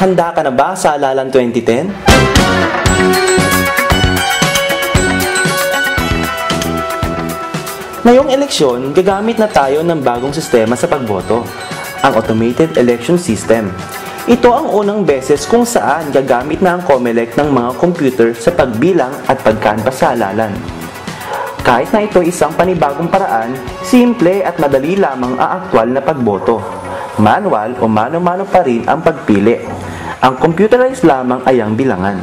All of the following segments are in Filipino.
handa ka na ba sa Halalan 2010? Ngayong eleksyon, gagamit na tayo ng bagong sistema sa pagboto, ang Automated Election System. Ito ang unang beses kung saan gagamit na ang COMELEC ng mga computer sa pagbilang at pagkanbas sa halalan. Kahit na ito isang panibagong paraan, simple at madali lamang ang aktwal na pagboto. Manual o mano-mano pa rin ang pagpili. Ang computerized lamang ay ang bilangan.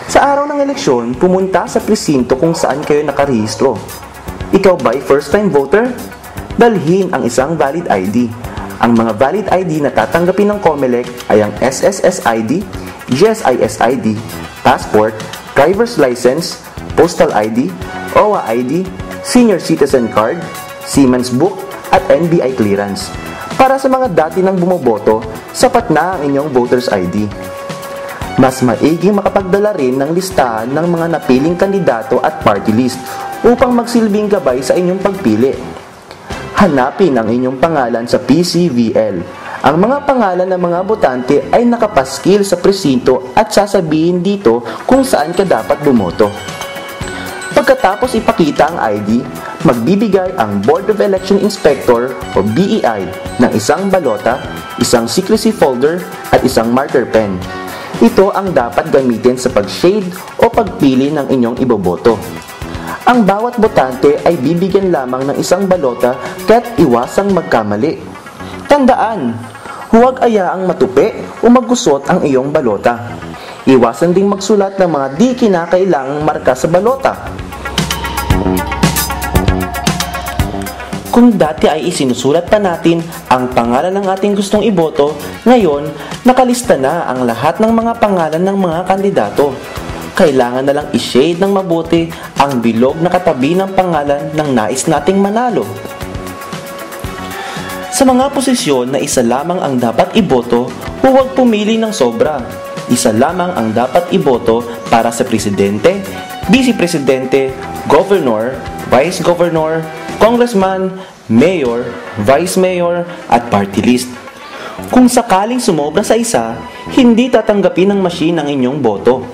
Sa araw ng eleksyon, pumunta sa presinto kung saan kayo nakarehistro. Ikaw ba'y first-time voter? Dalhin ang isang valid ID. Ang mga valid ID na tatanggapin ng COMELEC ay ang SSS ID, GSIS ID, passport, driver's license, postal ID, OWA ID, senior citizen card, Siemens book, at NBI clearance. Para sa mga dati nang bumoboto, sapat na ang inyong voter's ID. Mas maiging makapagdala rin ng listahan ng mga napiling kandidato at party list upang magsilbing gabay sa inyong pagpili. Hanapin ang inyong pangalan sa PCVL. Ang mga pangalan ng mga botante ay nakapaskil sa presinto at sasabihin dito kung saan ka dapat bumoto. Pagkatapos ipakita ang ID, magbibigay ang Board of Election Inspector o BEI ng isang balota, isang secrecy folder at isang marker pen. Ito ang dapat gamitin sa pag-shade o pagpili ng inyong iboboto. Ang bawat botante ay bibigyan lamang ng isang balota kaya't iwasang magkamali. Tandaan, huwag ayaang matupi o magkusot ang iyong balota. Iwasan ding magsulat ng mga di kinakailangang marka sa balota. Kung dati ay isinusulat pa natin ang pangalan ng ating gustong iboto, ngayon nakalista na ang lahat ng mga pangalan ng mga kandidato. Kailangan na lang i-shade ng mabuti ang bilog na katabi ng pangalan ng nais nating manalo. Sa mga posisyon na isa lamang ang dapat iboto, huwag pumili ng sobra. Isa lamang ang dapat iboto para sa presidente, vice-presidente, governor, vice-governor, congressman, mayor, vice-mayor, at party list. Kung sakaling sumobra sa isa, hindi tatanggapin ng machine ang inyong boto.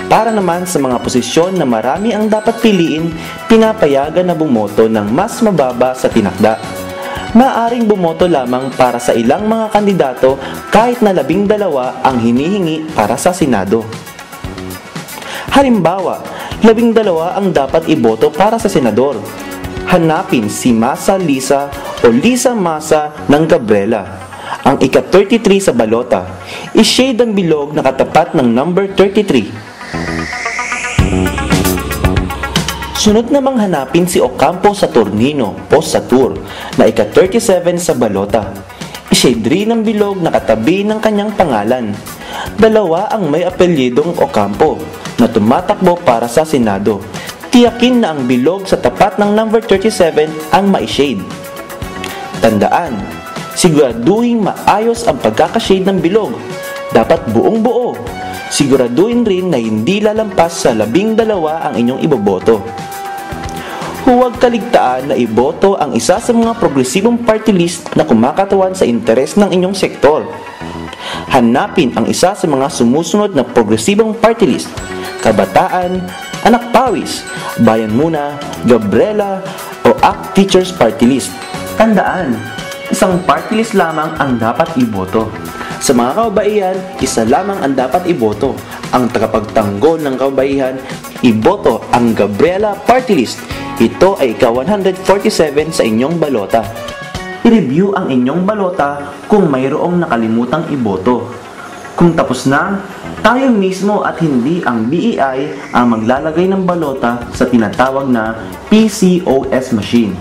Para naman sa mga posisyon na marami ang dapat piliin, pinapayagan na bumoto ng mas mababa sa tinakda. Maaring bumoto lamang para sa ilang mga kandidato kahit na 12 ang hinihingi para sa Senado. Halimbawa, 12 ang dapat iboto para sa senador. Hanapin si Masa Lisa o Lisa Masa ng Gabriela, ang ika-33 sa balota. I-shade ang bilog na katapat ng number 33. Sunod namang hanapin si Ocampo Saturnino o Satur na ika-37 sa balota. I-shade rin ang bilog na katabi ng kanyang pangalan. Dalawa ang may apelyidong Ocampo na tumatakbo para sa Senado. Tiyakin na ang bilog sa tapat ng number 37 ang ma-shade. Tandaan, siguraduhin maayos ang pagkakashade ng bilog. Dapat buong buo. Siguraduhin rin na hindi lalampas sa 12 ang inyong iboboto. Huwag kaligtaan na iboto ang isa sa mga progresibong party list na kumakatawan sa interes ng inyong sektor. Hanapin ang isa sa mga sumusunod na progresibong party list: Kabataan, Anak Pawis, Bayan Muna, Gabriela o ACT Teachers Party List. Tandaan, isang party list lamang ang dapat iboto. Sa mga kababaihan, isa lamang ang dapat iboto. Ang tagapagtanggol ng kababaihan, iboto ang Gabriela Party List. Ito ay ika-147 sa inyong balota. I-review ang inyong balota kung mayroong nakalimutang iboto. Kung tapos na, tayo mismo at hindi ang BEI ang maglalagay ng balota sa tinatawag na PCOS machine.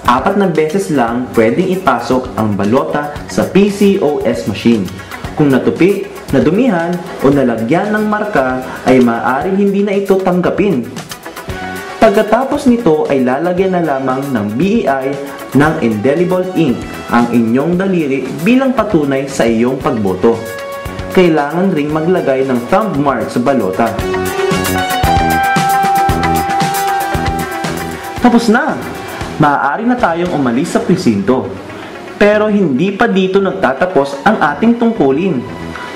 4 na beses lang pwedeng ipasok ang balota sa PCOS machine. Kung natupi, nadumihan o nalagyan ng marka ay maaaring hindi na ito tanggapin. Pagkatapos nito ay lalagyan na lamang ng BEI ng indelible ink ang inyong daliri bilang patunay sa iyong pagboto. Kailangan ring maglagay ng thumb mark sa balota. Tapos na! Maaari na tayong umalis sa presinto. Pero hindi pa dito nagtatapos ang ating tungkulin.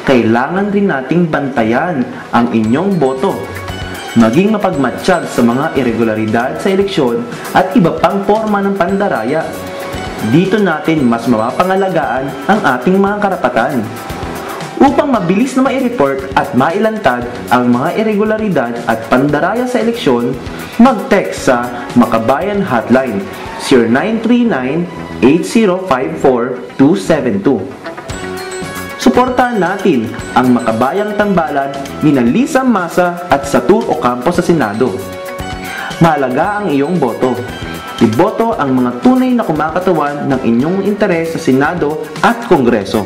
Kailangan rin nating bantayan ang inyong boto. Maging mapagmatsyag sa mga irregularidad sa eleksyon at iba pang forma ng pandaraya. Dito natin mas mapapangalagaan ang ating mga karapatan. Upang mabilis na mai-report at mailantad ang mga irregularidad at pandaraya sa eleksyon, mag-text sa Makabayan Hotline 0939-8054272. Suportahan natin ang makabayang tambalan ni Lisa Masa at Satur Ocampo sa Senado. Mahalaga ang iyong boto. Iboto ang mga tunay na kumakatawan ng inyong interes sa Senado at Kongreso.